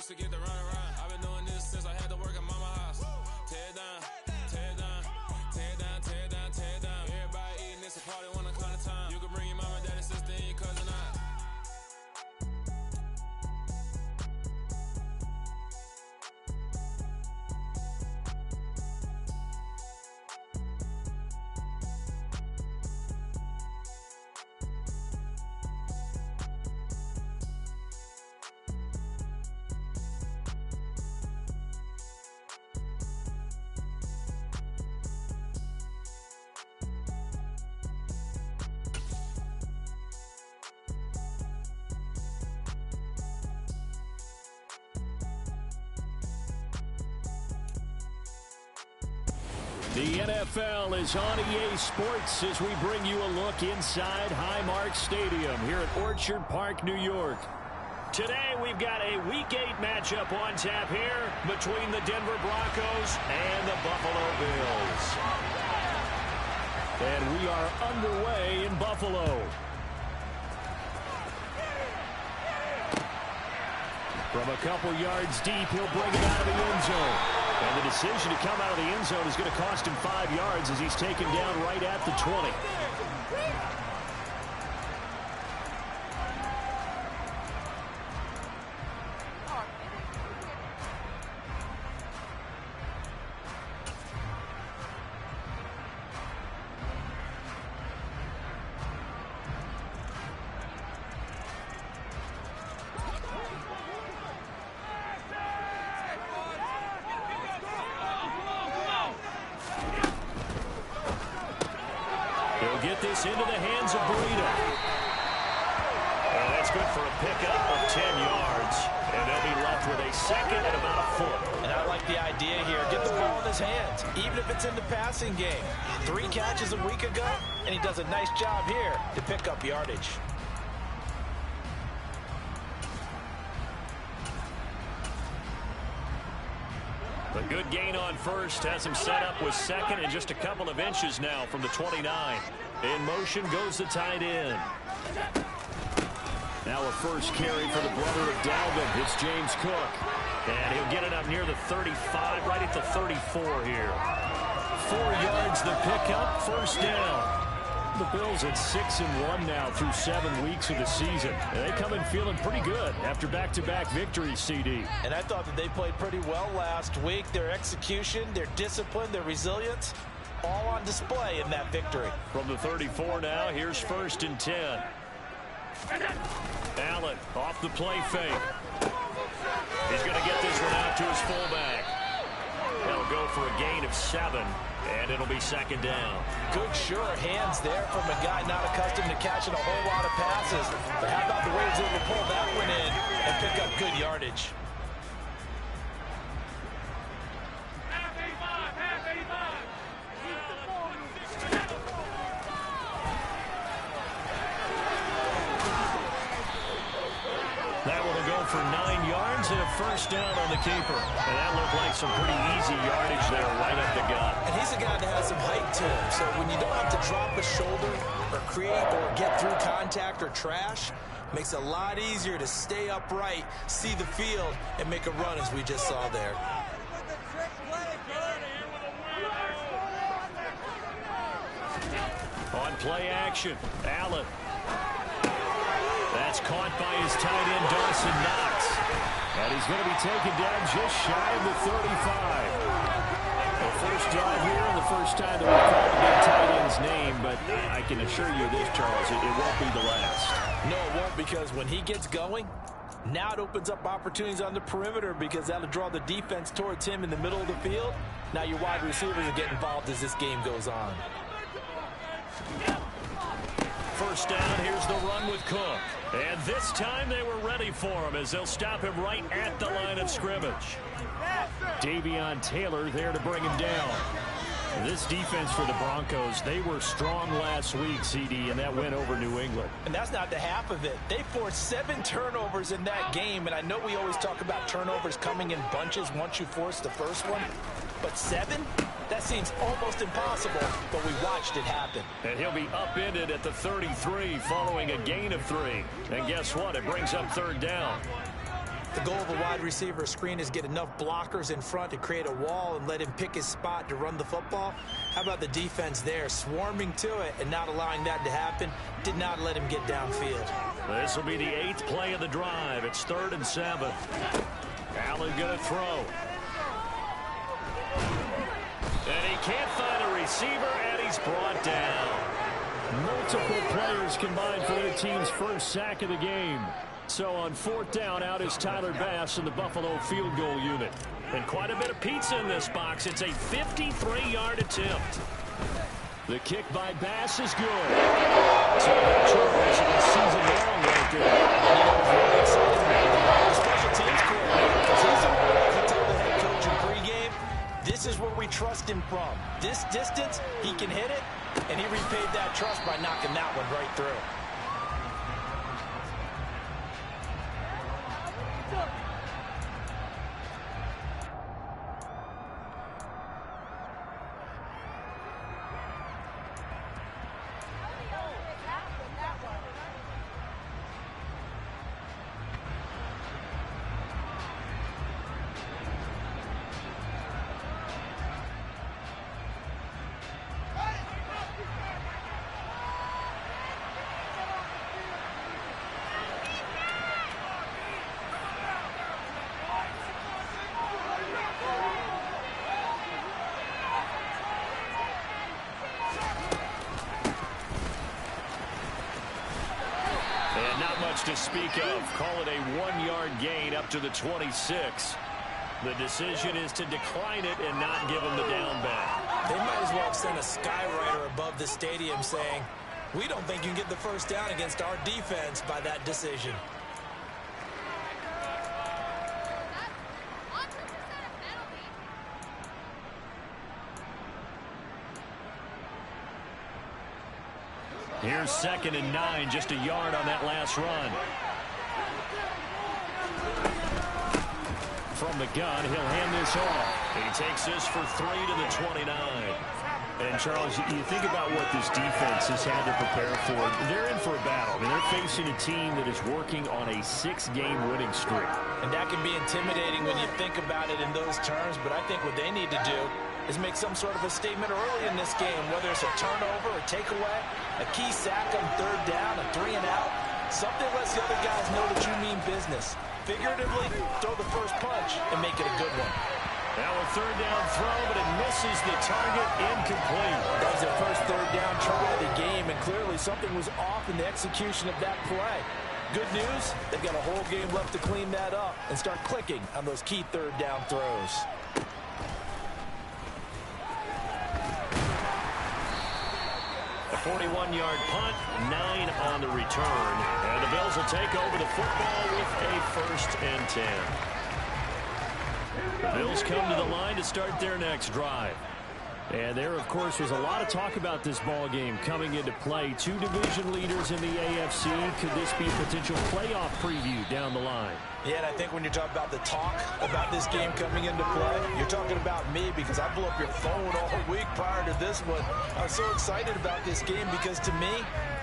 used to get the run around. I've been doing this since I had to work at mama house. Tear it down, tear it down, tear it down, tear it down, tear it down. Everybody eating, it's a party when I come to town. You can bring your mama, daddy, sister, and your cousin out. The NFL is on EA Sports as we bring you a look inside Highmark Stadium here at Orchard Park, New York. Today we've got a Week 8 matchup on tap here between the Denver Broncos and the Buffalo Bills. And we are underway in Buffalo. From a couple yards deep, he'll bring it out of the end zone. And the decision to come out of the end zone is going to cost him 5 yards as he's taken down right at the 20. Get this into the hands of Burrito. And that's good for a pickup of 10 yards. And they'll be left with a second and about a foot. And I like the idea here. Get the ball in his hands, even if it's in the passing game. 3 catches a week ago, and he does a nice job here to pick up yardage. A good gain on first has him set up with second and just a couple of inches now from the 29. In motion goes the tight end. Now a first carry for the brother of Dalvin. It's James Cook. And he'll get it up near the 35, right at the 34 here. 4 yards the pickup, first down. The Bills at 6-1 now through 7 weeks of the season. And they come in feeling pretty good after back-to-back victories, CD. And I thought that they played pretty well last week. Their execution, their discipline, their resilience, all on display in that victory. From the 34 now, here's 1st and 10. Allen off the play fake. He's going to get this one out to his fullback. That'll go for a gain of 7. And it'll be 2nd down. Good, sure hands there from a guy not accustomed to catching a whole lot of passes. But how about the way he's able to pull that one in and pick up good yardage? That one will go for 9 yards and a first down on the keeper. And that looked like some pretty easy yardage there right up the gut. And he's a guy that has some height to him. So when you don't have to drop a shoulder or create or get through contact or trash, makes it a lot easier to stay upright, see the field, and make a run as we just saw there. On play action, Allen. That's caught by his tight end, Dawson Knox. And he's going to be taken down just shy of the 35. The first drive here and the first time that we've called the big tight end's name, but I can assure you this, Charles, it won't be the last. No, it won't, because when he gets going, now it opens up opportunities on the perimeter because that'll draw the defense towards him in the middle of the field. Now your wide receivers will get involved as this game goes on. First down, here's the run with Cook. And this time they were ready for him as they'll stop him right at the line of scrimmage. Davion Taylor there to bring him down. This defense for the Broncos, they were strong last week, CD, and that win over New England. And that's not the half of it. They forced 7 turnovers in that game, and I know we always talk about turnovers coming in bunches once you force the first one, but 7? That seems almost impossible, but we watched it happen. And he'll be upended at the 33 following a gain of 3. And guess what? It brings up 3rd down. The goal of a wide receiver screen is get enough blockers in front to create a wall and let him pick his spot to run the football. How about the defense there, swarming to it and not allowing that to happen? Did not let him get downfield. This will be the 8th play of the drive. It's 3rd and 7. Allen going to throw. And he can't find a receiver, and he's brought down. Multiple players combined for their team's first sack of the game. So on 4th down, out is Tyler Bass in the Buffalo field goal unit. And quite a bit of pizza in this box. It's a 53-yard attempt. The kick by Bass is good. So that charge is season long right there. And you know what's really exciting about the special teams coordinator, because he's the one who told the head coach in pregame, this is where we trust him from. This distance, he can hit it, and he repaid that trust by knocking that one right through. To speak of, call it a 1-yard gain up to the 26. The decision is to decline it and not give him the down back. They might as well have sent a skywriter above the stadium saying, we don't think you can get the first down against our defense by that decision. Here's 2nd and 9, just a yard on that last run. From the gun, he'll hand this off. He takes this for 3 to the 29. And, Charles, you think about what this defense has had to prepare for. They're in for a battle. I mean, they're facing a team that is working on a 6-game winning streak. And that can be intimidating when you think about it in those terms, but I think what they need to do is make some sort of a statement early in this game, whether it's a turnover, a takeaway, a key sack on 3rd down, a 3 and out. Something lets the other guys know that you mean business. Figuratively, throw the first punch and make it a good one. Now a 3rd down throw, but it misses the target, incomplete. That was their first 3rd down try of the game, and clearly something was off in the execution of that play. Good news, they've got a whole game left to clean that up and start clicking on those key 3rd down throws. A 41-yard punt, 9 on the return. And the Bills will take over the football with a 1st and 10. The Bills come to the line to start their next drive. And there, of course, was a lot of talk about this ball game coming into play. 2 division leaders in the AFC. Could this be a potential playoff preview down the line? Yeah, and I think when you talk about the talk about this game coming into play, you're talking about me, because I blew up your phone all week prior to this one. I was so excited about this game because, to me,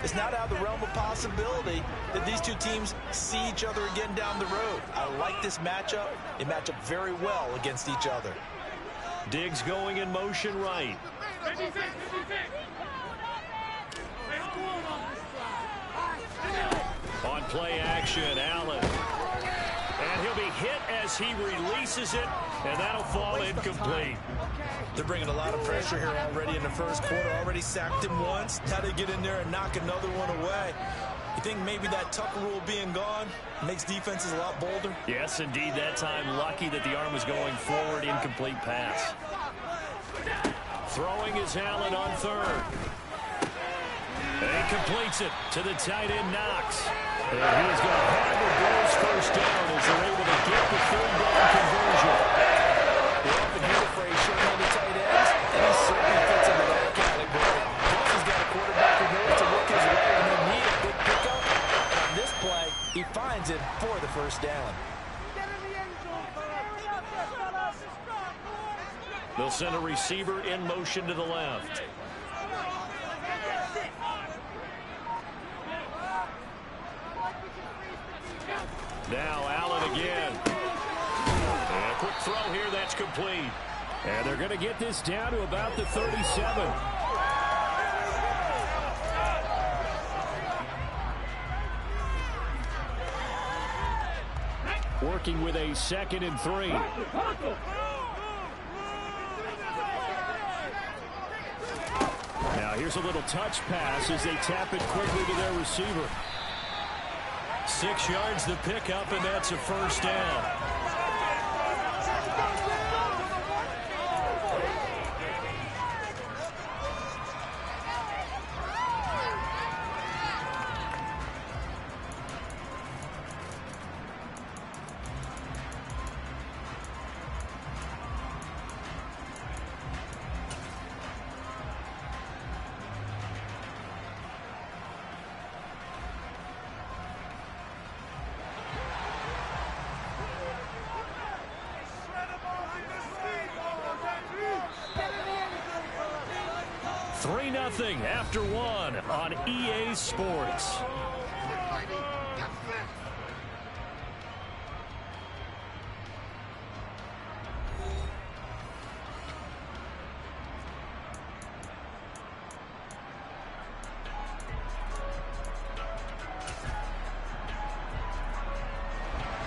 it's not out of the realm of possibility that these two teams see each other again down the road. I like this matchup. They match up very well against each other. Diggs going in motion right. On play action, Allen. And he'll be hit as he releases it, and that'll fall incomplete. They're bringing a lot of pressure here already in the first quarter. Already sacked him once. Now they get in there and knock another one away. You think maybe that Tucker rule being gone makes defenses a lot bolder? Yes, indeed. That time, lucky that the arm was going forward. Incomplete pass. Throwing is Allen on 3rd. And he completes it to the tight end, Knox. And he's going to have the Bills first down as they're able to get the 3rd down conversion. They often hear the phrase short-handed tight ends, and he certainly fits into that category. Plus, he's got a quarterback who knows to look his way when they need a big pickup. And on this play, he finds it for the first down. They'll send a receiver in motion to the left. Now Allen again. incomplete. And they're going to get this down to about the 37. Working with a 2nd and 3. Now here's a little touch pass as they tap it quickly to their receiver. 6 yards the pickup, and that's a first down. Nothing after 1 on EA Sports.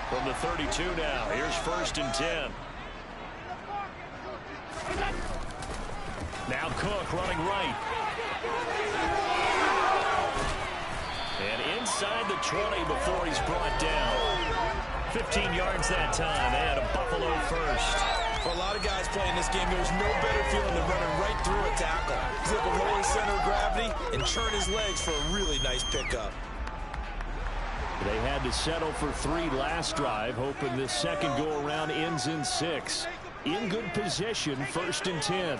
From the 32 now, here's 1st and 10. Now Cook running right. And inside the 20 before he's brought down. 15 yards that time, and a Buffalo first. For a lot of guys playing this game, there's no better feeling than running right through a tackle. He's able to lower his center of gravity and turn his legs for a really nice pickup. They had to settle for 3 last drive, hoping this second go-around ends in 6. In good position, 1st and 10.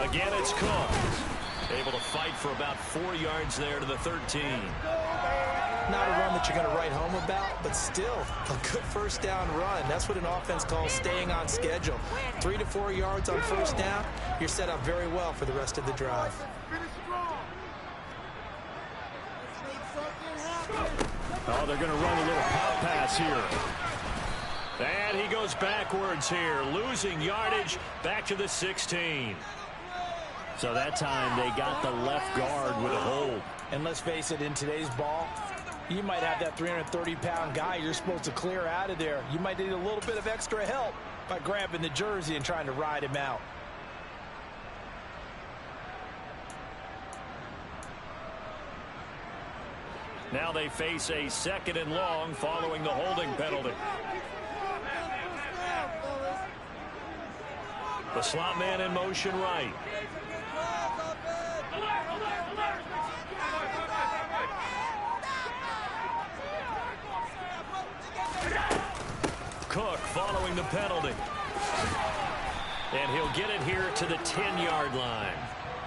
Again, it's Cook. Able to fight for about 4 yards there to the 13. Not a run that you're going to write home about, but still a good first down run. That's what an offense calls staying on schedule. 3 to 4 yards on first down, you're set up very well for the rest of the drive. Oh, they're going to run a little pop pass here. And he goes backwards here, losing yardage back to the 16. So that time they got the left guard with a hold. And let's face it, in today's ball, you might have that 330-pound guy you're supposed to clear out of there. You might need a little bit of extra help by grabbing the jersey and trying to ride him out. Now they face a 2nd and long following the holding penalty. The slot man in motion right. Cook following the penalty. And he'll get it here to the 10-yard line.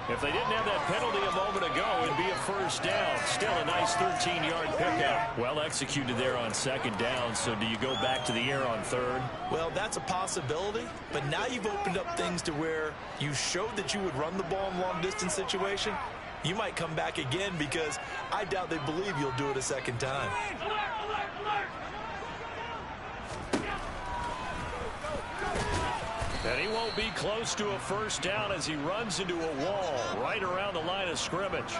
If they didn't have that penalty a moment ago, it'd be a first down. Still a nice 13-yard pickup. Well executed there on 2nd down. So do you go back to the air on 3rd? Well, that's a possibility. But now you've opened up things to where you showed that you would run the ball in long-distance situation. You might come back again because I doubt they believe you'll do it a 2nd time. And he won't be close to a first down as he runs into a wall right around the line of scrimmage.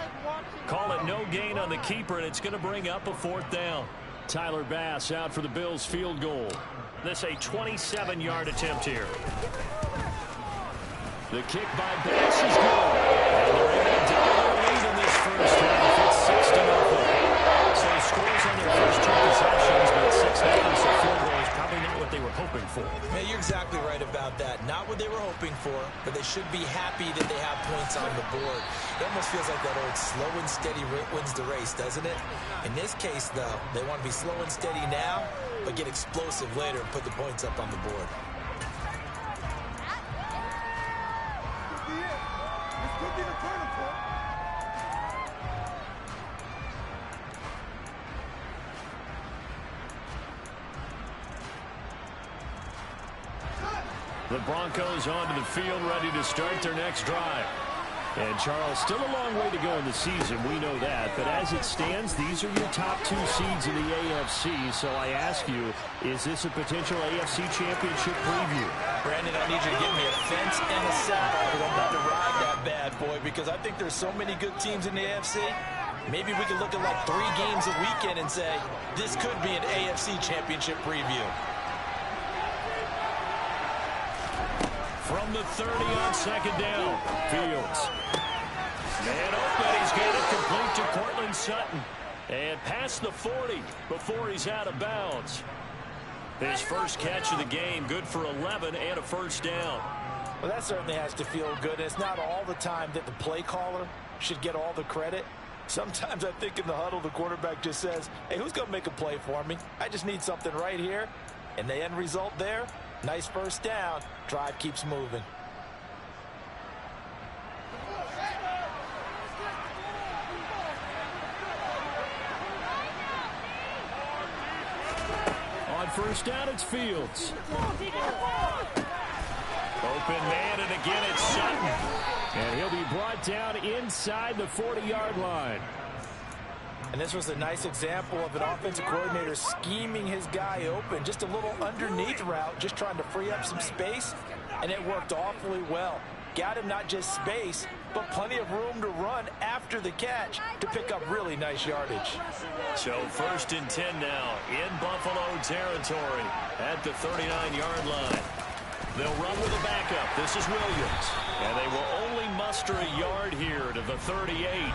Call it no gain on the keeper, and it's going to bring up a 4th down. Tyler Bass out for the Bills field goal. This a 27-yard attempt here. The kick by Bass is good. And they're able to double their lead in this first half. It's 6-0. So scores on their first 2 possessions, but 6 attempts at field goal is probably not what they were hoping for. Man, you're exactly right about that. Not what they were hoping for, but they should be happy that they have points on the board. It almost feels like that old slow and steady wins the race, doesn't it? In this case, though, they want to be slow and steady now, but get explosive later and put the points up on the board. The Broncos onto the field, ready to start their next drive. And, Charles, still a long way to go in the season. We know that. But as it stands, these are your top 2 seeds in the AFC. So I ask you, is this a potential AFC championship preview? Brandon, I need you to give me a fence and a saddle because I'm about to ride that bad boy because I think there's so many good teams in the AFC. Maybe we can look at like 3 games a weekend and say, this could be an AFC championship preview. From the 30 on second down, Fields. And open, he's got it complete to Cortland Sutton. And past the 40 before he's out of bounds. His first catch of the game, good for 11 and a first down. Well, that certainly has to feel good. It's not all the time that the play caller should get all the credit. Sometimes I think in the huddle, the quarterback just says, hey, who's going to make a play for me? I just need something right here. And the end result there, nice first down. Drive keeps moving. On first down, it's Fields. Open man, and again it's Sutton. And he'll be brought down inside the 40-yard line. And this was a nice example of an offensive coordinator scheming his guy open. Just a little underneath route, just trying to free up some space, and it worked awfully well. Got him not just space, but plenty of room to run after the catch to pick up really nice yardage. So first and 10 now in Buffalo territory at the 39-yard line. They'll run with a backup. This is Williams. And they will only muster a yard here to the 38.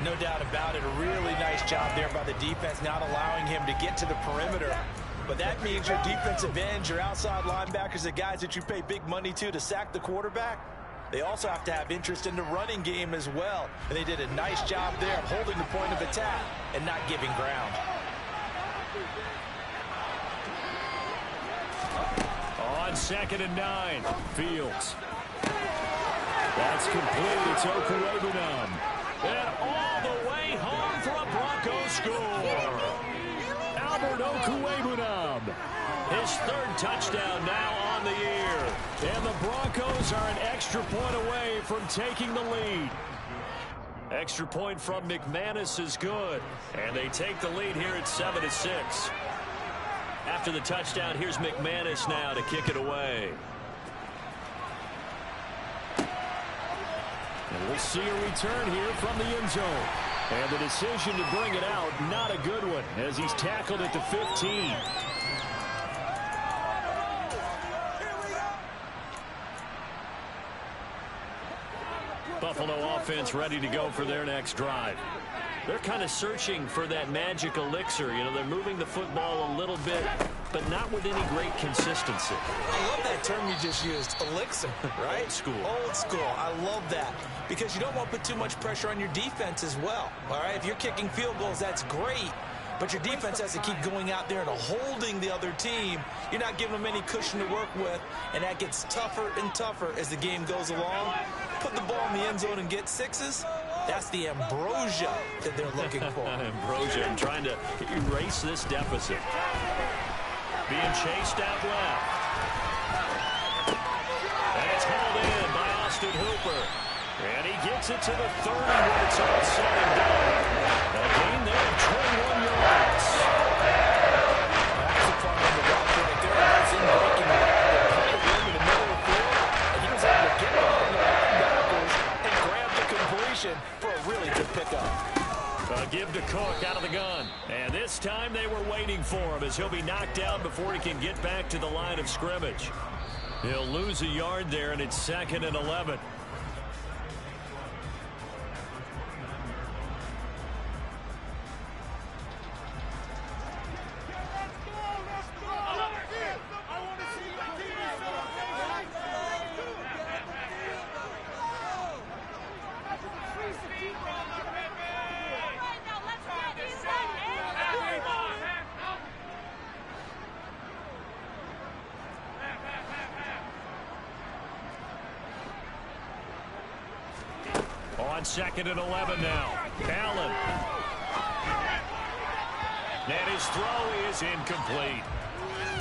No doubt about it. A really nice job there by the defense, not allowing him to get to the perimeter. But that means your defensive ends, your outside linebackers, the guys that you pay big money to sack the quarterback, they also have to have interest in the running game as well. And they did a nice job there of holding the point of attack and not giving ground. On second and 9, Fields. That's complete. It's Okuwebunam. And all the way home for a Broncos score. Albert Okuwebunam. His 3rd touchdown now on the year. And the Broncos are an extra point away from taking the lead. Extra point from McManus is good. And they take the lead here at 7-6. After the touchdown, here's McManus now to kick it away. And we'll see a return here from the end zone. And the decision to bring it out, not a good one, as he's tackled at the 15. Buffalo offense ready to go for their next drive. They're kind of searching for that magic elixir. You know, they're moving the football a little bit, but not with any great consistency. I love that term you just used, elixir, right? Old school. Old school. I love that because you don't want to put too much pressure on your defense as well. All right, if you're kicking field goals, that's great, but your defense has to keep going out there and holding the other team. You're not giving them any cushion to work with, and that gets tougher and tougher as the game goes along. Put the ball in the end zone and get 6s. That's the ambrosia that they're looking for. Ambrosia, and trying to erase this deficit. Being chased out left. And it's hauled in by Austin Hooper. And he gets it to the 30 when it's all said and done. A gain there of 21 yards. That's the fun on the route right there. He was in breaking the room in the middle of the field, and he was able to get behind the linebackers and grab the completion for a really good pickup. Give to Cook out of the gun. And this time they were waiting for him as he'll be knocked down before he can get back to the line of scrimmage. He'll lose a yard there, and it's 2nd and 11. On 2nd and 11 now. Allen. And his throw is incomplete.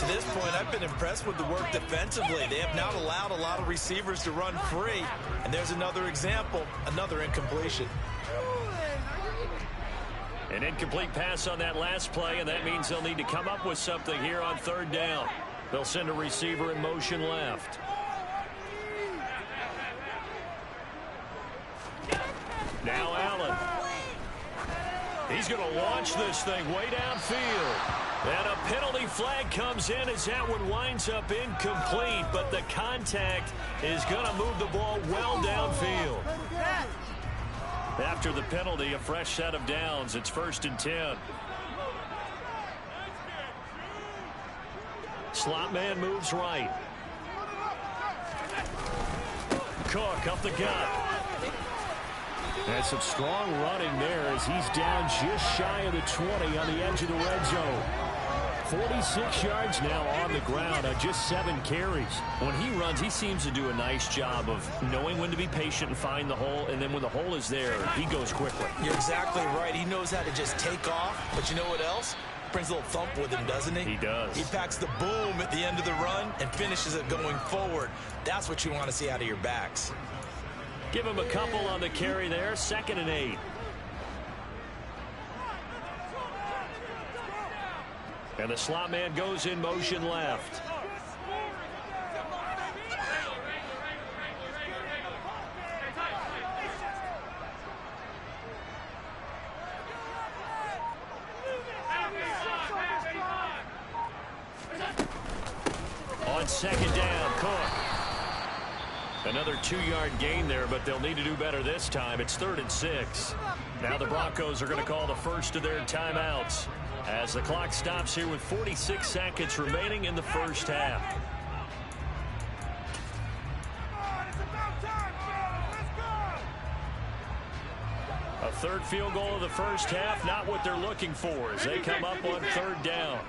To this point, I've been impressed with the work defensively. They have not allowed a lot of receivers to run free. And there's another example, another incompletion. An incomplete pass on that last play, and that means they'll need to come up with something here on third down. They'll send a receiver in motion left. Now Allen. He's going to launch this thing way downfield. And a penalty flag comes in as that one winds up incomplete, but the contact is going to move the ball well downfield. After the penalty, a fresh set of downs. It's 1st and 10. Slot man moves right. Cook up the gut. That's some strong running there as he's down just shy of the 20 on the edge of the red zone. 46 yards now on the ground on just 7 carries. When he runs, he seems to do a nice job of knowing when to be patient and find the hole, and then when the hole is there, he goes quickly. You're exactly right. He knows how to just take off, but you know what else? Brings a little thump with him, doesn't he? He does. He packs the boom at the end of the run and finishes it going forward. That's what you want to see out of your backs. Give him a couple on the carry there. 2nd and 8. And the slot man goes in motion left. On 2nd down, Cook. Another 2-yard gain there, but they'll need to do better this time. It's 3rd and 6. Now the Broncos are going to call the first of their timeouts as the clock stops here with 46 seconds remaining in the first half. A third field goal of the first half, not what they're looking for as they come up on 3rd down.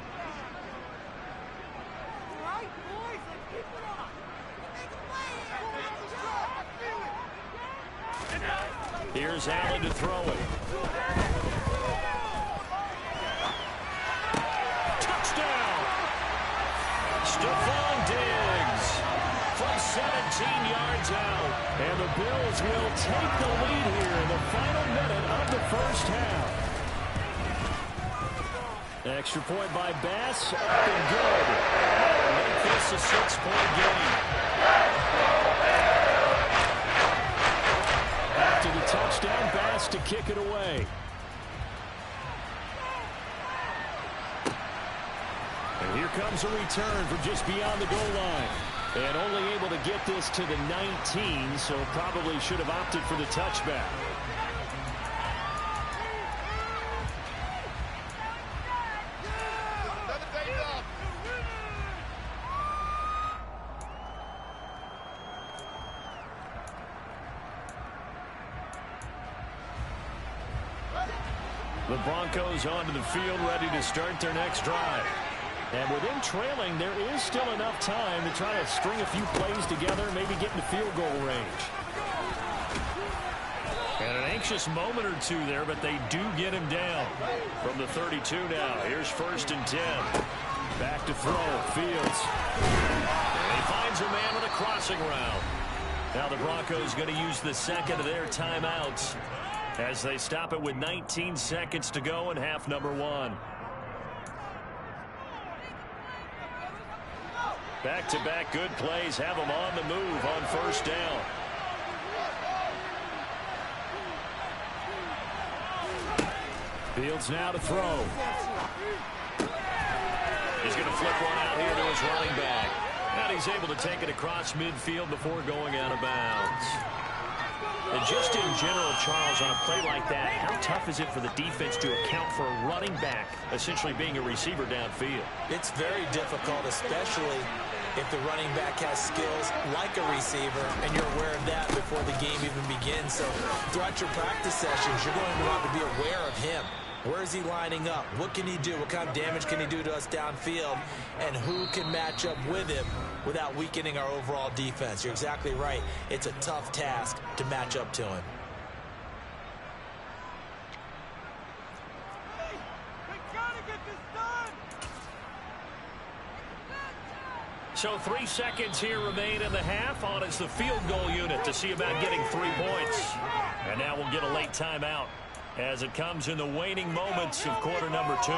Here's Allen to throw it. Touchdown! Stephon Diggs from 17 yards out. And the Bills will take the lead here in the final minute of the first half. Extra point by Bass, up and good. That'll make this a 6-point game. After the touchdown, Bass to kick it away. And here comes a return from just beyond the goal line. And only able to get this to the 19, so probably should have opted for the touchback. The Broncos onto the field, ready to start their next drive. And with them trailing, there is still enough time to try to string a few plays together, maybe get into field goal range. And an anxious moment or two there, but they do get him down. From the 32 now, here's 1st and 10. Back to throw, Fields. And he finds a man with a crossing route. Now the Broncos going to use the second of their timeouts as they stop it with 19 seconds to go in half number 1. Back-to-back good plays have them on the move on 1st down. Fields now to throw. He's going to flip one out here to his running back. And he's able to take it across midfield before going out of bounds. And just in general, Charles, on a play like that, how tough is it for the defense to account for a running back essentially being a receiver downfield? It's very difficult, especially if the running back has skills like a receiver, and you're aware of that before the game even begins. So throughout your practice sessions, you're going to want to be aware of him. Where is he lining up? What can he do? What kind of damage can he do to us downfield? And who can match up with him without weakening our overall defense? You're exactly right. It's a tough task to match up to him. So 3 seconds here remain in the half. On is the field goal unit to see about getting 3 points. And now we'll get a late timeout as it comes in the waning moments of quarter number 2.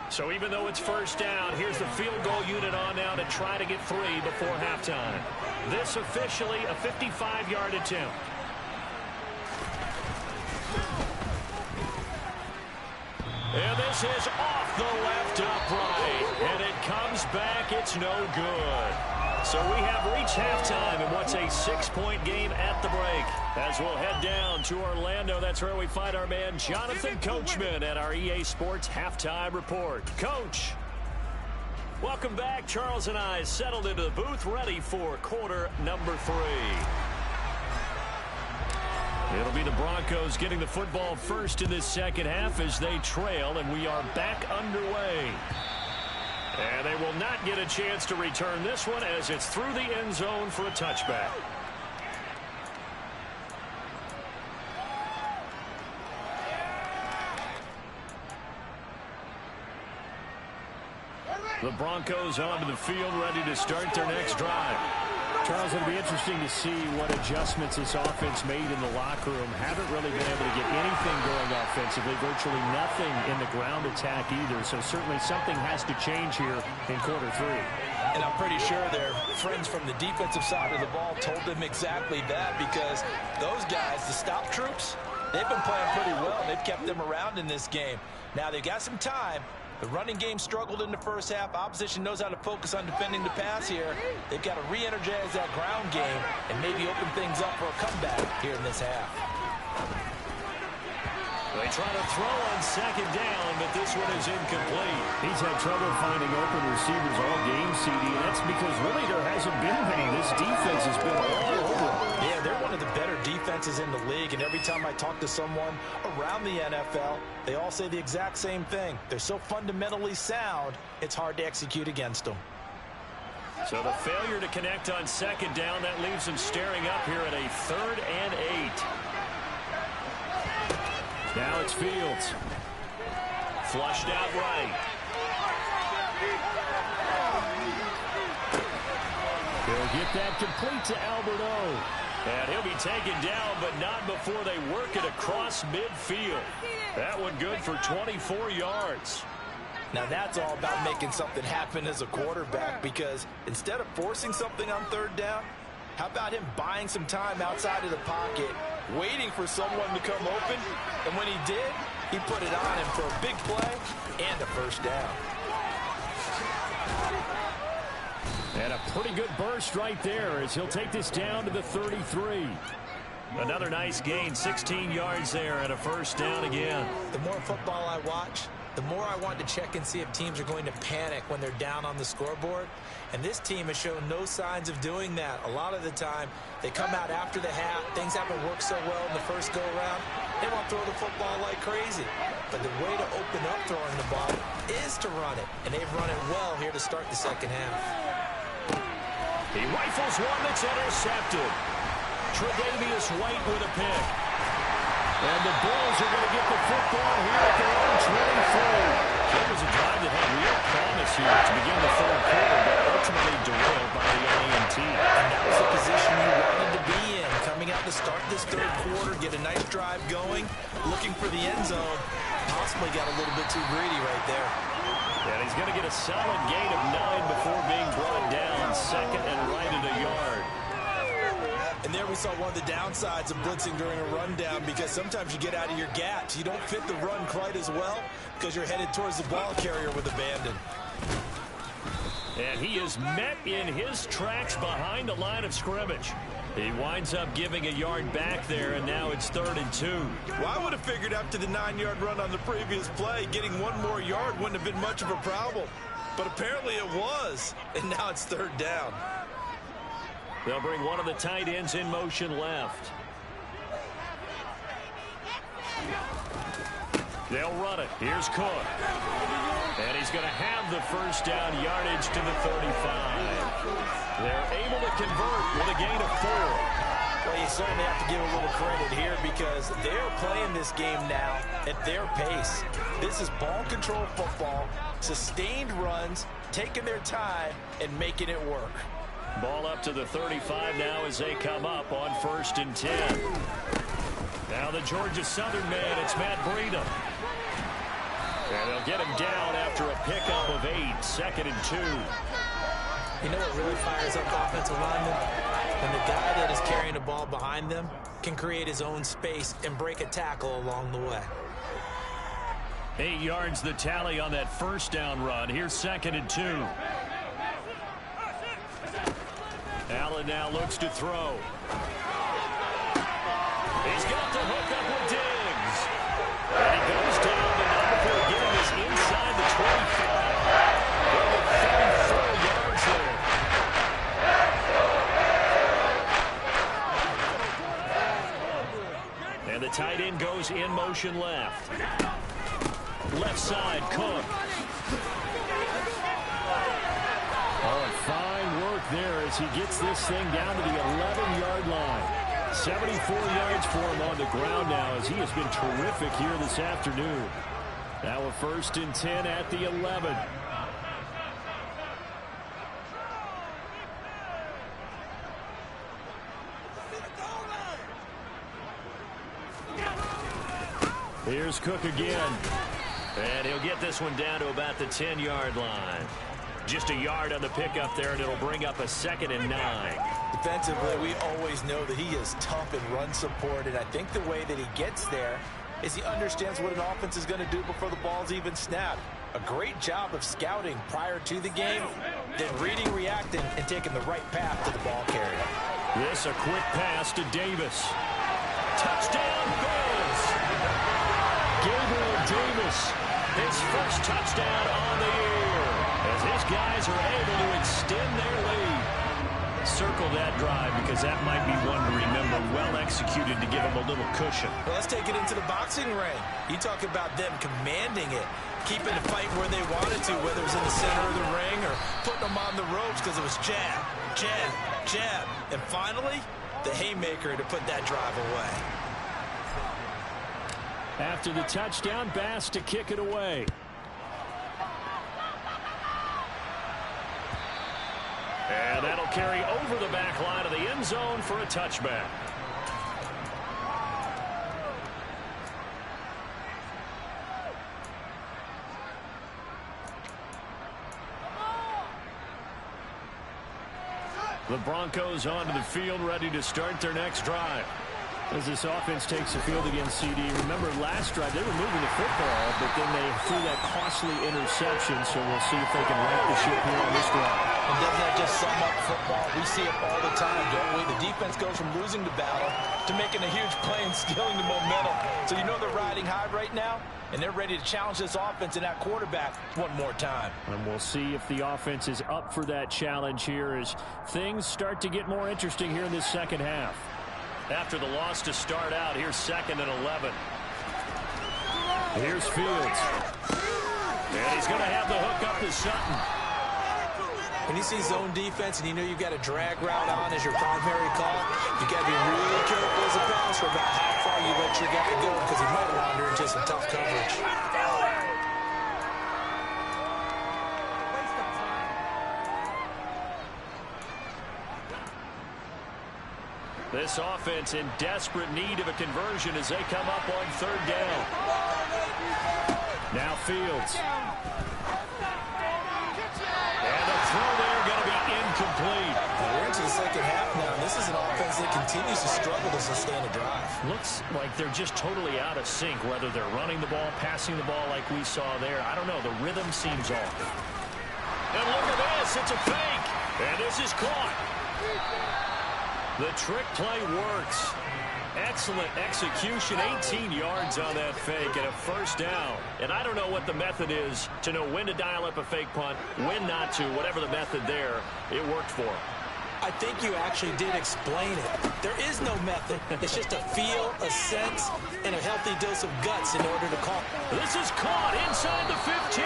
So even though it's first down, here's the field goal unit on now to try to get 3 before halftime. This officially a 55-yard attempt. And this is off the left upright. And it comes back. It's no good. So we have reached halftime in what's a 6-point game at the break. As we'll head down to Orlando, that's where we find our man Jonathan Coachman at our EA Sports Halftime Report. Coach, welcome back. Charles and I settled into the booth, ready for quarter number 3. It'll be the Broncos getting the football first in this second half as they trail, and we are back underway. And they will not get a chance to return this one as it's through the end zone for a touchback. The Broncos onto the field, ready to start their next drive. Charles, it'll be interesting to see what adjustments this offense made in the locker room. Haven't really been able to get anything going offensively, virtually nothing in the ground attack either. So certainly something has to change here in quarter 3. And I'm pretty sure their friends from the defensive side of the ball told them exactly that, because those guys, the stop troops, they've been playing pretty well. They've kept them around in this game. Now they've got some time. The running game struggled in the first half. Opposition knows how to focus on defending the pass here. They've got to re-energize that ground game and maybe open things up for a comeback here in this half. They try to throw on second down, but this one is incomplete. He's had trouble finding open receivers all game, CD, and that's because really there hasn't been many. This defense has been all over. Yeah, they're one of the better defenses in the league, and every time I talk to someone around the NFL, they all say the exact same thing. They're so fundamentally sound, it's hard to execute against them. So the failure to connect on second down, that leaves them staring up here at a 3rd and 8. Now it's Fields. Flushed out right. He'll get that complete to Alberto. And he'll be taken down, but not before they work it across midfield. That one good for 24 yards. Now that's all about making something happen as a quarterback, because instead of forcing something on 3rd down, how about him buying some time outside of the pocket, waiting for someone to come open, and when he did, he put it on him for a big play and a first down. And a pretty good burst right there as he'll take this down to the 33. Another nice gain, 16 yards there and a first down again. The more football I watch, the more I want to check and see if teams are going to panic when they're down on the scoreboard. And this team has shown no signs of doing that. A lot of the time, they come out after the half. Things haven't worked so well in the first go-around. They want to throw the football like crazy. But the way to open up throwing the ball is to run it. And they've run it well here to start the second half. He rifles one that's intercepted. Tre'Davious White with a pick. And the Bulls are going to get the football here at their own 23. It was a drive that had real promise here to begin the 3rd quarter, but ultimately derailed by the INT. And that was the position you wanted to be in. Coming out to start this 3rd quarter, get a nice drive going, looking for the end zone. Possibly got a little bit too greedy right there. And he's going to get a solid gain of 9 before being brought down, 2nd and right at a yard. And there we saw one of the downsides of blitzing during a rundown, because sometimes you get out of your gaps. You don't fit the run quite as well because you're headed towards the ball carrier with abandon. And he is met in his tracks behind the line of scrimmage. He winds up giving a yard back there, and now it's 3rd and 2. Well, I would have figured after the 9-yard run on the previous play, getting one more yard wouldn't have been much of a problem. But apparently it was, and now it's 3rd down. They'll bring one of the tight ends in motion left. They'll run it. Here's Cook. And he's going to have the first down, yardage to the 35. They're able to convert with a gain of 4. Well, you certainly have to give a little credit here because they're playing this game now at their pace. This is ball control football, sustained runs, taking their time, and making it work. Ball up to the 35 now as they come up on 1st and 10. Now the Georgia Southern man, it's Matt Breida. And they'll get him down after a pickup of 8, 2nd and 2. You know what really fires up offensive linemen? When the guy that is carrying the ball behind them can create his own space and break a tackle along the way. 8 yards the tally on that 1st down run. Here's 2nd and 2. Allen now looks to throw. He's got the hook up with Diggs. And he goes down the number before getting us inside the 25. Over 34 yards there. And the tight end goes in motion left. Left side, Cook. Oh, fine work there as he gets this thing down to the 11-yard line. 74 yards for him on the ground now as he has been terrific here this afternoon. Now a 1st and 10 at the 11. Here's Cook again. And he'll get this one down to about the 10-yard line. Just a yard on the pickup there, and it'll bring up a 2nd and 9. Defensively, we always know that he is tough in run support, and I think the way that he gets there is he understands what an offense is going to do before the ball's even snapped. A great job of scouting prior to the game, then reading, reacting, and taking the right path to the ball carrier. This a quick pass to Davis. Touchdown, Bills! Gabriel Davis, his first touchdown on the year, as his guys are able to extend their lead. Circle that drive because that might be one to remember. Well executed to give them a little cushion. Well, let's take it into the boxing ring. You talk about them commanding it, keeping the fight where they wanted to, whether it was in the center of the ring or putting them on the ropes because it was jab, jab, jab. And finally, the haymaker to put that drive away. After the touchdown, Bass to kick it away. And that'll carry over the back line of the end zone for a touchback. The Broncos onto the field, ready to start their next drive. As this offense takes the field against CD. Remember last drive, they were moving the football, but then they threw that costly interception, so we'll see if they can right the ship here on this drive. And doesn't that just sum up football? We see it all the time, don't we? The defense goes from losing the battle to making a huge play and stealing the momentum. So you know they're riding high right now, and they're ready to challenge this offense and that quarterback one more time. And we'll see if the offense is up for that challenge here as things start to get more interesting here in this second half. After the loss to start out, here's 2nd and 11. Here's Fields. And he's going to have the hook up to Sutton. When you see zone defense and you know you've got a drag route on as your primary call, you've got to be really careful as a passer about how far you let your guy go because he might wander into some tough coverage. This offense in desperate need of a conversion as they come up on 3rd down. Now Fields. And the throw there going to be incomplete. We're into the second half now. This is an offense that continues to struggle to sustain a drive. Looks like they're just totally out of sync, whether they're running the ball, passing the ball like we saw there. I don't know. The rhythm seems off. And look at this. It's a fake. And this is caught. The trick play works. Excellent execution. 18 yards on that fake and a 1st down. And I don't know what the method is to know when to dial up a fake punt, when not to. Whatever the method there, it worked for him. I think you actually did explain it. There is no method. It's just a feel, a sense, and a healthy dose of guts in order to call. This is caught inside the 15.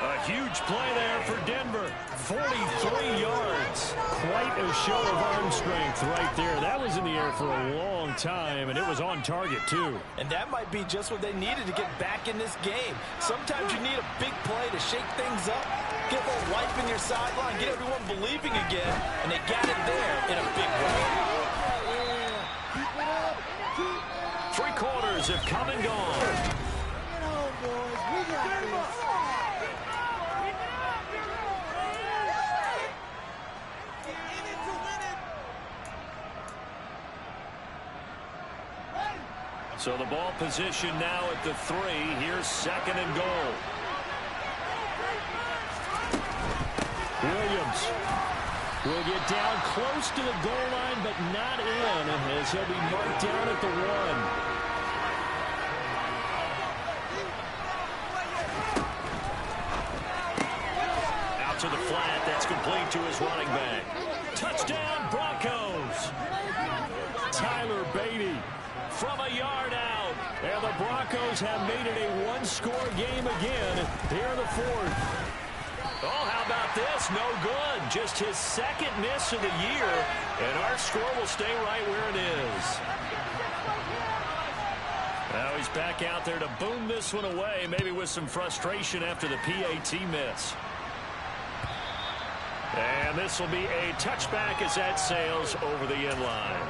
A huge play there for Denver. 43 yards. Quite a show of arm strength right there. That was in the air for a long time, and it was on target, too. And that might be just what they needed to get back in this game. Sometimes you need a big play to shake things up, get a little life in your sideline, get everyone believing again, and they got it there in a big way. 3 quarters have come and gone. So the ball position now at the 3. Here's 2nd and goal. Williams will get down close to the goal line, but not in, as he'll be marked down at the 1. Out to the flat. That's complete to his running back. Touchdown, Broncos. Tyler Beatty from a yard out. And the Broncos have made it a one-score game again here in the 4th. Oh, how about this? No good. Just his 2nd miss of the year. And our score will stay right where it is. Now he's back out there to boom this one away, maybe with some frustration after the PAT miss. And this will be a touchback as that sails over the end line.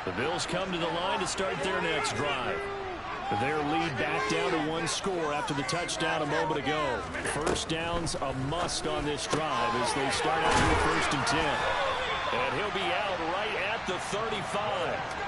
The Bills come to the line to start their next drive. Their lead back down to 1 score after the touchdown a moment ago. First down's a must on this drive as they start out with 1st and 10. And he'll be out right at the 35.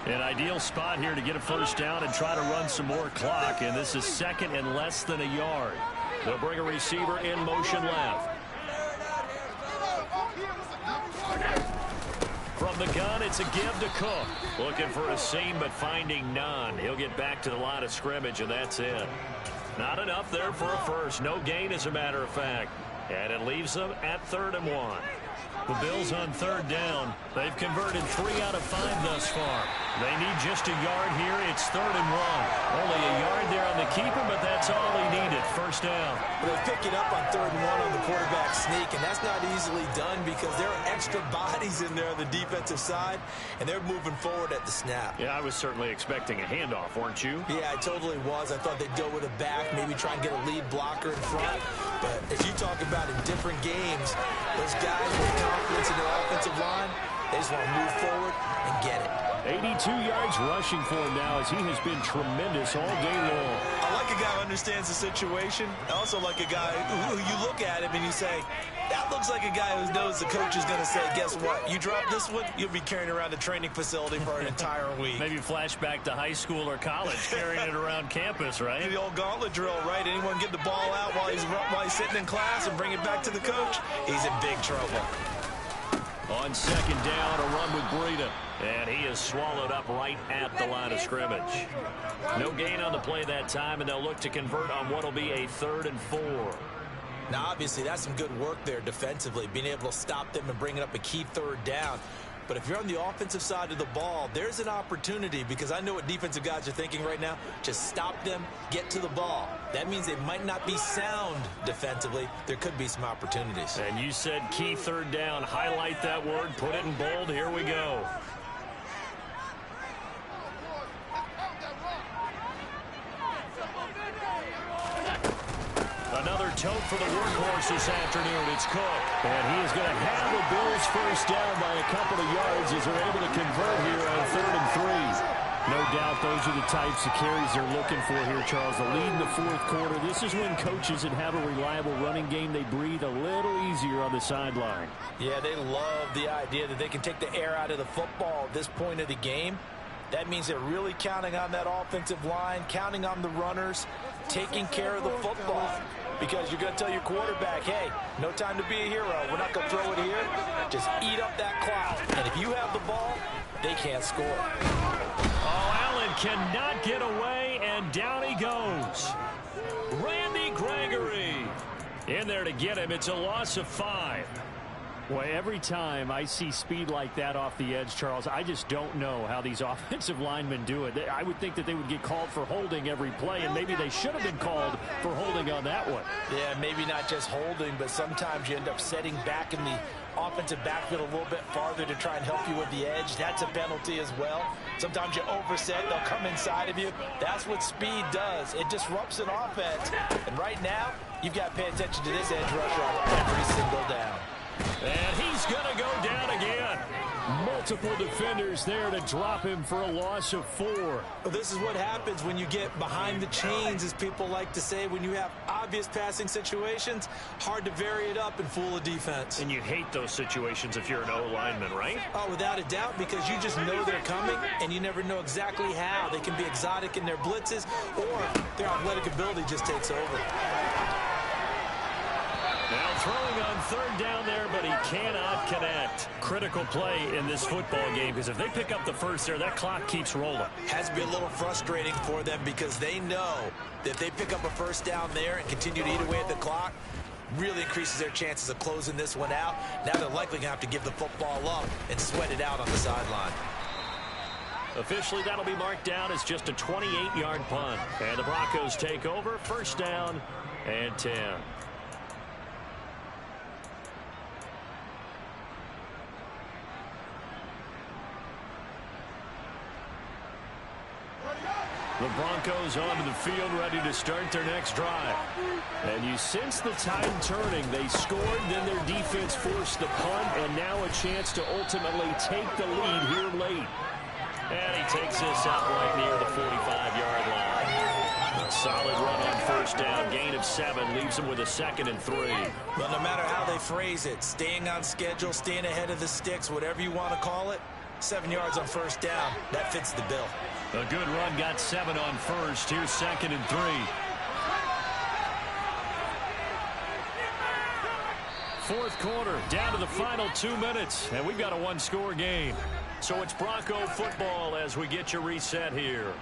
An ideal spot here to get a first down and try to run some more clock. And this is 2nd and less than a yard. They'll bring a receiver in motion left. From the gun, it's a give to Cook. Looking for a seam, but finding none. He'll get back to the line of scrimmage, and that's it. Not enough there for a first. No gain, as a matter of fact. And it leaves them at 3rd and 1. The Bills on 3rd down. They've converted 3 out of 5 thus far. They need just a yard here. It's 3rd and 1. Only a yard there on the keeper, but that's all he needed. First down. They pick it up on 3rd and 1 on the quarterback sneak, and that's not easily done because there are extra bodies in there on the defensive side, and they're moving forward at the snap. Yeah, I was certainly expecting a handoff, weren't you? Yeah, I totally was. I thought they'd go with a back, maybe try and get a lead blocker in front. But as you talk about in different games, those guys with confidence in their offensive line, they just want to move forward and get it. 82 yards rushing for him now as he has been tremendous all day long. I like a guy who understands the situation. I also like a guy who you look at him and you say, that looks like a guy who knows the coach is going to say, guess what? You drop this one, you'll be carrying around the training facility for an entire week. Maybe flashback to high school or college, carrying it around campus, right? The old gauntlet drill, right? Anyone get the ball out while he's sitting in class and bring it back to the coach? He's in big trouble. On 2nd down, a run with Breida. And he is swallowed up right at the line of scrimmage. No gain on the play that time, and they'll look to convert on what will be a 3rd and 4. Now, obviously, that's some good work there defensively, being able to stop them and bring it up a key 3rd down. But if you're on the offensive side of the ball, there's an opportunity because I know what defensive guys are thinking right now. Just stop them, get to the ball. That means they might not be sound defensively. There could be some opportunities. And you said key 3rd down. Highlight that word, put it in bold. Here we go. Another tote for the workhorse this afternoon. It's Cook. And he is going to have the Bills first down by a couple of yards as they're able to convert here on 3rd and 3. No doubt those are the types of carries they're looking for here, Charles. The lead in the fourth quarter. This is when coaches that have a reliable running game, they breathe a little easier on the sideline. Yeah, they love the idea that they can take the air out of the football at this point of the game. That means they're really counting on that offensive line, counting on the runners, taking care of the football. Because you're going to tell your quarterback, hey, no time to be a hero. We're not going to throw it here. Just eat up that clock. And if you have the ball, they can't score. Oh, Allen cannot get away, and down he goes. Randy Gregory in there to get him. It's a loss of 5. Boy, every time I see speed like that off the edge, Charles, I just don't know how these offensive linemen do it. I would think that they would get called for holding every play, and maybe they should have been called for holding on that one. Yeah, maybe not just holding, but sometimes you end up setting back in the offensive backfield a little bit farther to try and help you with the edge. That's a penalty as well. Sometimes you overset, they'll come inside of you. That's what speed does. It disrupts an offense. And right now, you've got to pay attention to this edge rusher on every single down. And he's going to go down again. Multiple defenders there to drop him for a loss of 4. Well, this is what happens when you get behind the chains, as people like to say. When you have obvious passing situations, hard to vary it up and fool a defense. And you hate those situations if you're an O-lineman, right? Oh, without a doubt, because you just know they're coming, and you never know exactly how. They can be exotic in their blitzes, or their athletic ability just takes over. Now throwing on third down there, but he cannot connect. Critical play in this football game, because if they pick up the first there, that clock keeps rolling. Has to be a little frustrating for them, because they know that if they pick up a first down there and continue to eat away at the clock, really increases their chances of closing this one out. Now they're likely going to have to give the football up and sweat it out on the sideline. Officially, that'll be marked down as just a 28-yard punt. And the Broncos take over, first down and 10. The Broncos onto the field, ready to start their next drive. And you sense the tide turning. They scored, then their defense forced the punt, and now a chance to ultimately take the lead here late. And he takes this out right near the 45-yard line. A solid run on first down, gain of 7, leaves them with a 2nd and 3. Well, no matter how they phrase it, staying on schedule, staying ahead of the sticks, whatever you want to call it, 7 yards on first down, that fits the bill. A good run, got 7 on first. Here's 2nd and 3. Fourth quarter, down to the final 2 minutes, and we've got a one-score game. So it's Bronco football as we get you reset here.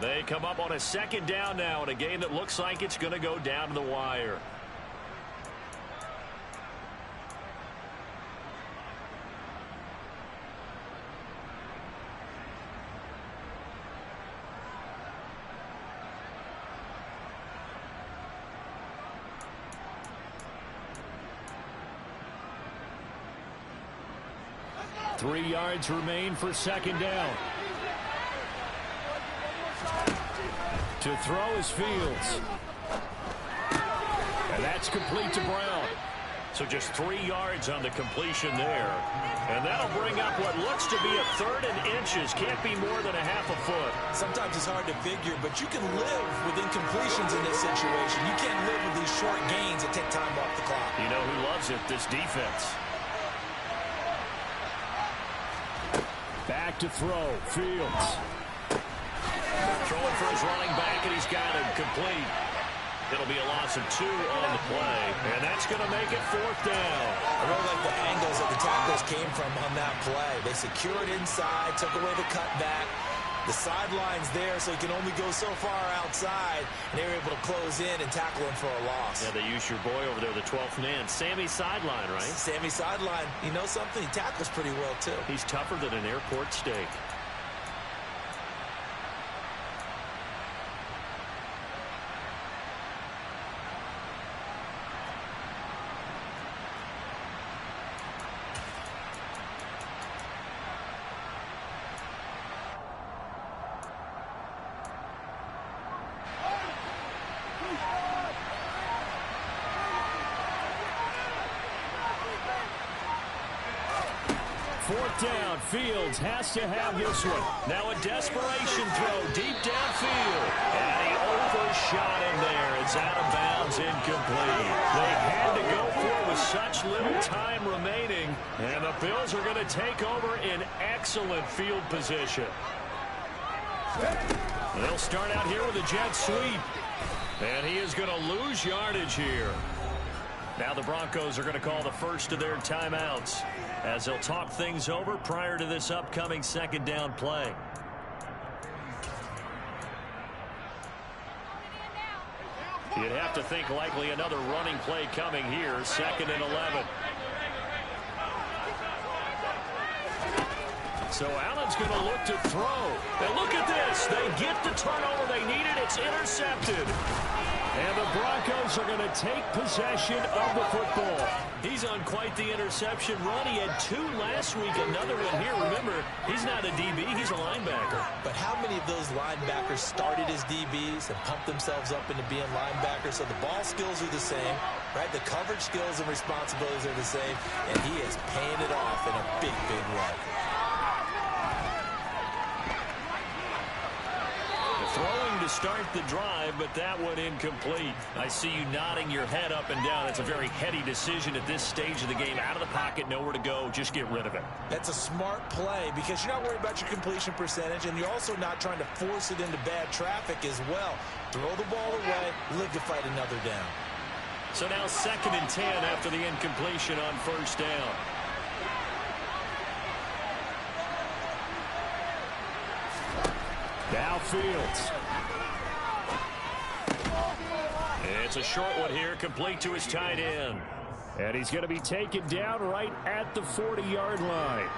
They come up on a 2nd down now in a game that looks like it's going to go down to the wire. Three yards remain for 2nd down. To throw is Fields. And that's complete to Brown. So just 3 yards on the completion there. And that'll bring up what looks to be a 3rd and inches. Can't be more than a half a foot. Sometimes it's hard to figure, but you can live with incompletions in this situation. You can't live with these short gains that take time off the clock. You know who loves it? This defense. Back to throw. Fields. Throwing for his running back, and he's got him complete. It'll be a loss of 2 on the play, and that's going to make it 4th down. I really like the angles that the tackles came from on that play. They secured inside, took away the cutback. The sideline's there, so he can only go so far outside, and they were able to close in and tackle him for a loss. Yeah, they use your boy over there, the 12th man. Sammy Sideline, right? Sammy Sideline. You know something? He tackles pretty well, too. He's tougher than an airport steak. 4th down. Fields has to have this one. Now a desperation throw deep downfield. And he overshot him there. It's out of bounds, incomplete. They had to go for it with such little time remaining. And the Bills are going to take over in excellent field position. They'll start out here with a jet sweep. And he is going to lose yardage here. Now the Broncos are going to call the first of their timeouts as they'll talk things over prior to this upcoming 2nd down play. You'd have to think likely another running play coming here, 2nd and 11. So Allen's going to look to throw. And look at this. They get the turnover they needed. It's intercepted. And the Broncos are going to take possession of the football. He's on quite the interception run. He had 2 last week, another one here. Remember, he's not a DB, he's a linebacker. But how many of those linebackers started as DBs and pumped themselves up into being linebackers? So the ball skills are the same, right? The coverage skills and responsibilities are the same. And he is paying it off in a big, big way. Throwing to start the drive, but that one incomplete. I see you nodding your head up and down. It's a very heady decision at this stage of the game. Out of the pocket, nowhere to go. Just get rid of it. That's a smart play because you're not worried about your completion percentage, and you're also not trying to force it into bad traffic as well. Throw the ball away, live to fight another down. So now 2nd and 10 after the incompletion on 1st down. Now Fields. It's a short one here, complete to his tight end. And he's going to be taken down right at the 40-yard line.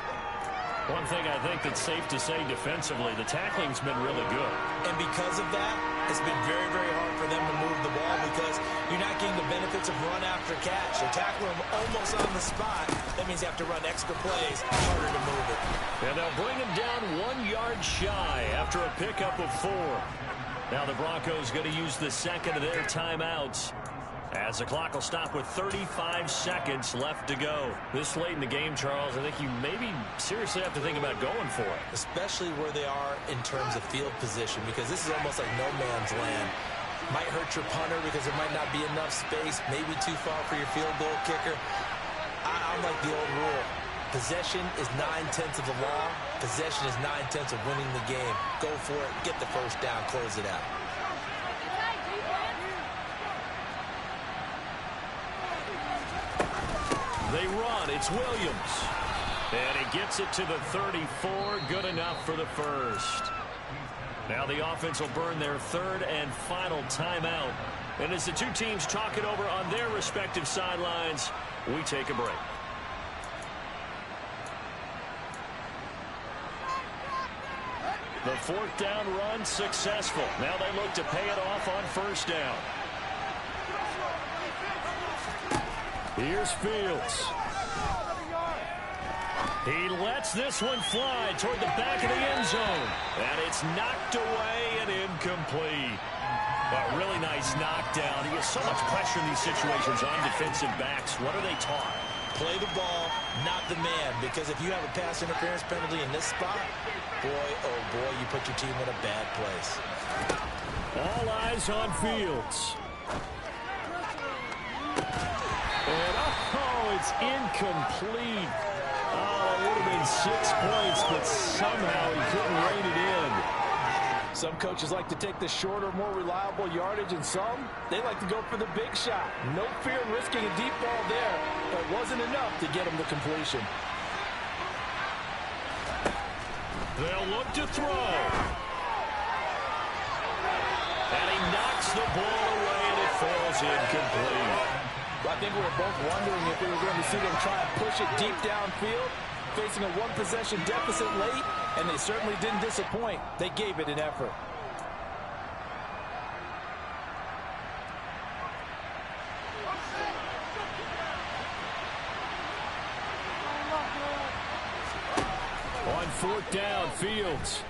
One thing I think that's safe to say defensively, the tackling's been really good. And because of that, it's been very, very hard for them to move the ball because you're not getting the benefits of run after catch. They're tackling them almost on the spot. That means you have to run extra plays, harder to move it. And they'll bring him down 1 yard shy after a pickup of 4. Now the Broncos going to use the 2nd of their timeouts, as the clock will stop with 35 seconds left to go. This late in the game, Charles, I think you maybe seriously have to think about going for it. Especially where they are in terms of field position, because this is almost like no man's land. Might hurt your punter because there might not be enough space, maybe too far for your field goal kicker. I'm like the old rule. Possession is 9/10 of the law. Possession is 9/10 of winning the game. Go for it, get the first down, close it out. They run. It's Williams. And he gets it to the 34. Good enough for the first. Now the offense will burn their 3rd and final timeout. And as the two teams talk it over on their respective sidelines, we take a break. The 4th down run successful. Now they look to pay it off on 1st down. Here's Fields. He lets this one fly toward the back of the end zone. And it's knocked away and incomplete. A really nice knockdown. He has so much pressure in these situations on defensive backs. What are they taught? Play the ball, not the man. Because if you have a pass interference penalty in this spot, boy, oh boy, you put your team in a bad place. All eyes on Fields. And, oh, it's incomplete. Oh, it would have been 6 points, but somehow he couldn't rein it in. Some coaches like to take the shorter, more reliable yardage, and some, they like to go for the big shot. No fear in risking a deep ball there, but it wasn't enough to get him to completion. They'll look to throw. And he knocks the ball away, and it falls incomplete. I think we were both wondering if we were going to see them try and push it deep downfield, facing a 1-possession deficit late, and they certainly didn't disappoint. They gave it an effort. On 4th down, Fields.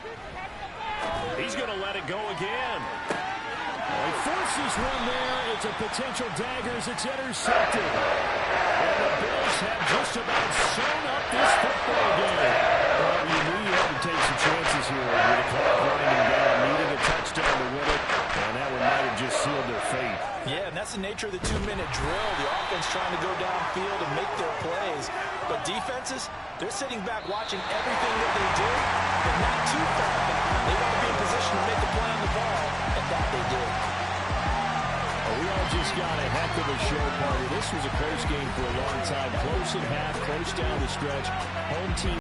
He's going to let it go again. He forces one there. It's a potential dagger as it's intercepted. And the Bills have just about sewn up this football game. Well, you knew you had to take some chances here with the clock winding down, needing a touchdown to win it, and that one might have just sealed their fate. Yeah, and that's the nature of the 2-minute drill. The offense trying to go downfield and make their plays. But defenses, they're sitting back watching everything that they do, but not too far back. They want to be in position to make a play on the ball, and that they did. We all just got a heck of a show party. This was a close game for a long time. Close at half, close down the stretch. Home team